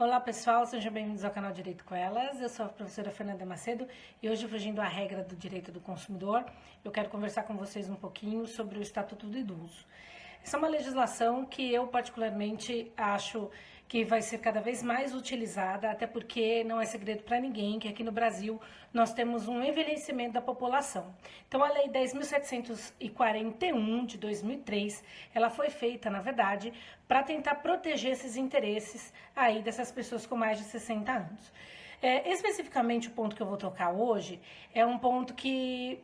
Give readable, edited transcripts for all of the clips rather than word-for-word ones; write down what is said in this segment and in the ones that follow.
Olá pessoal, sejam bem-vindos ao canal Direito com Elas. Eu sou a professora Fernanda Macedo e hoje, fugindo à regra do direito do consumidor, eu quero conversar com vocês um pouquinho sobre o Estatuto do Idoso. Essa é uma legislação que eu particularmente acho que vai ser cada vez mais utilizada, até porque não é segredo para ninguém que aqui no Brasil nós temos um envelhecimento da população. Então a Lei 10.741 de 2003, ela foi feita, na verdade, para tentar proteger esses interesses aí dessas pessoas com mais de 60 anos. Especificamente o ponto que eu vou tocar hoje é um ponto que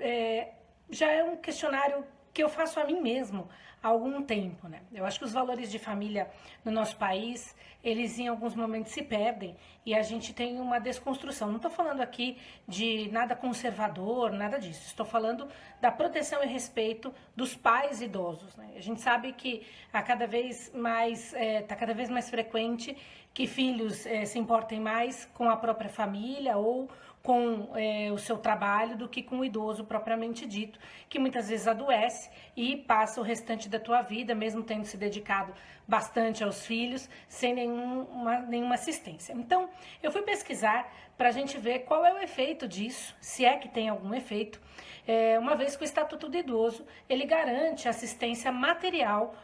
já é um questionário que eu faço a mim mesmo há algum tempo, né? Eu acho que os valores de família no nosso país, eles em alguns momentos se perdem e a gente tem uma desconstrução. Não estou falando aqui de nada conservador, nada disso. Estou falando da proteção e respeito dos pais idosos, né? A gente sabe que a cada vez mais está cada vez mais frequente que filhos se importem mais com a própria família ou com o seu trabalho do que com o idoso propriamente dito, que muitas vezes adoece e passa o restante da tua vida, mesmo tendo se dedicado bastante aos filhos, sem nenhuma assistência. Então, eu fui pesquisar para a gente ver qual é o efeito disso, se é que tem algum efeito, uma vez que o Estatuto do Idoso, ele garante assistência material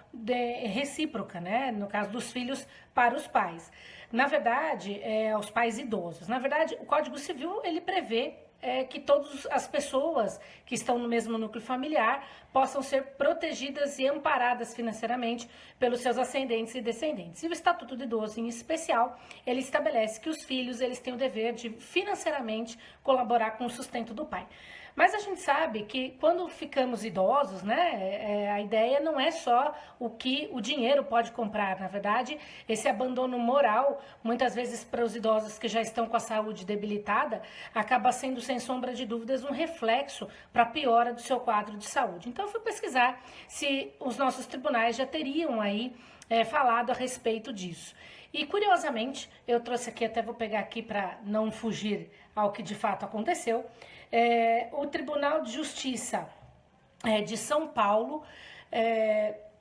recíproca, né? No caso dos filhos para os pais. Na verdade, aos pais idosos. Na verdade, o Código Civil, ele prevê que todas as pessoas que estão no mesmo núcleo familiar possam ser protegidas e amparadas financeiramente pelos seus ascendentes e descendentes. E o Estatuto do Idoso, em especial, ele estabelece que os filhos eles têm o dever de financeiramente colaborar com o sustento do pai. Mas a gente sabe que quando ficamos idosos, né, a ideia não é só o que o dinheiro pode comprar. Na verdade, esse abandono moral, muitas vezes para os idosos que já estão com a saúde debilitada, acaba sendo, sem sombra de dúvidas, um reflexo para a piora do seu quadro de saúde. Então, eu fui pesquisar se os nossos tribunais já teriam aí falado a respeito disso. E, curiosamente, eu trouxe aqui, até vou pegar aqui para não fugir ao que de fato aconteceu, o Tribunal de Justiça de São Paulo,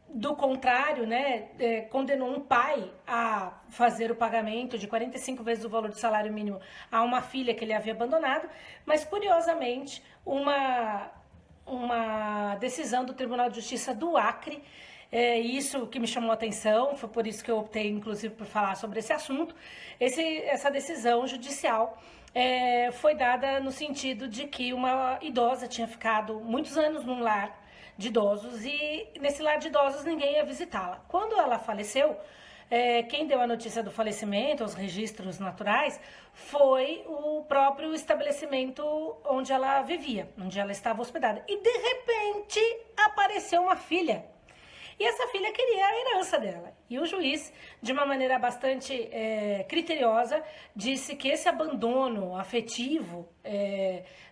do contrário, né, condenou um pai a fazer o pagamento de 45 vezes o valor do salário mínimo a uma filha que ele havia abandonado, mas, curiosamente, uma decisão do Tribunal de Justiça do Acre, isso que me chamou a atenção, foi por isso que eu optei, inclusive, por falar sobre esse assunto. Essa decisão judicial foi dada no sentido de que uma idosa tinha ficado muitos anos num lar de idosos e nesse lar de idosos ninguém ia visitá-la. Quando ela faleceu, quem deu a notícia do falecimento, os registros naturais, foi o próprio estabelecimento onde ela vivia, onde ela estava hospedada. E, de repente, apareceu uma filha. E essa filha queria a herança dela. E o juiz, de uma maneira bastante criteriosa, disse que esse abandono afetivo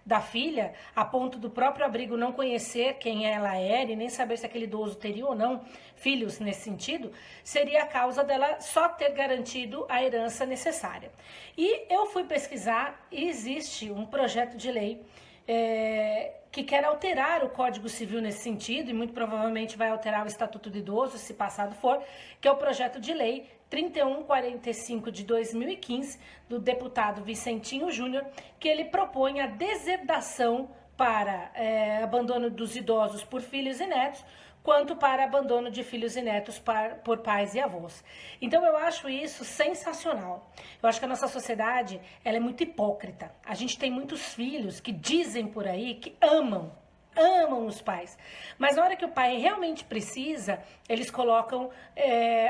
da filha, a ponto do próprio abrigo não conhecer quem ela era e nem saber se aquele idoso teria ou não filhos nesse sentido, seria a causa dela só ter garantido a herança necessária. E eu fui pesquisar e existe um projeto de lei que quer alterar o Código Civil nesse sentido, e muito provavelmente vai alterar o Estatuto do Idoso, se passado for, que é o projeto de lei 3145 de 2015, do deputado Vicentinho Júnior, que ele propõe a deserdação para abandono dos idosos por filhos e netos, quanto para abandono de filhos e netos por pais e avós. Então eu acho isso sensacional. Eu acho que a nossa sociedade ela é muito hipócrita. A gente tem muitos filhos que dizem por aí que amam os pais, mas na hora que o pai realmente precisa, eles colocam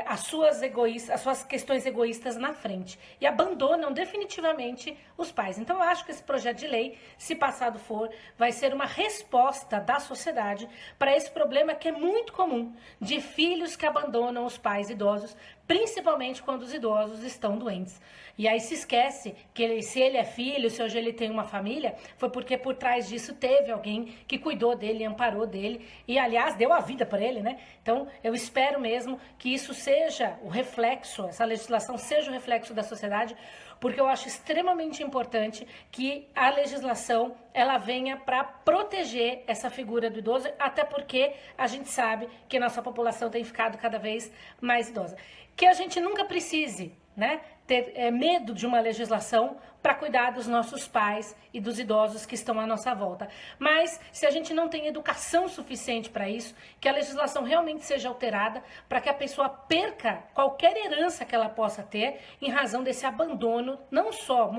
as suas questões egoístas na frente e abandonam definitivamente os pais. Então eu acho que esse projeto de lei, se passado for, vai ser uma resposta da sociedade para esse problema que é muito comum, de filhos que abandonam os pais idosos, principalmente quando os idosos estão doentes. E aí se esquece que se ele é filho, se hoje ele tem uma família, foi porque por trás disso teve alguém que cuidou dele, amparou dele e, aliás, deu a vida para ele, né? Então, eu espero mesmo que isso seja o reflexo, essa legislação seja o reflexo da sociedade, porque eu acho extremamente importante que a legislação ela venha para proteger essa figura do idoso, até porque a gente sabe que a nossa população tem ficado cada vez mais idosa. Que a gente nunca precise né, ter medo de uma legislação para cuidar dos nossos pais e dos idosos que estão à nossa volta. Mas se a gente não tem educação suficiente para isso, que a legislação realmente seja alterada para que a pessoa perca qualquer herança que ela possa ter em razão desse abandono, não só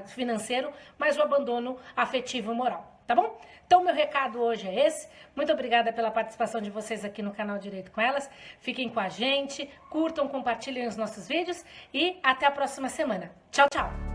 financeiro, mas o abandono afetivo e moral. Tá bom? Então, meu recado hoje é esse. Muito obrigada pela participação de vocês aqui no canal Direito com Elas. Fiquem com a gente, curtam, compartilhem os nossos vídeos e até a próxima semana. Tchau, tchau!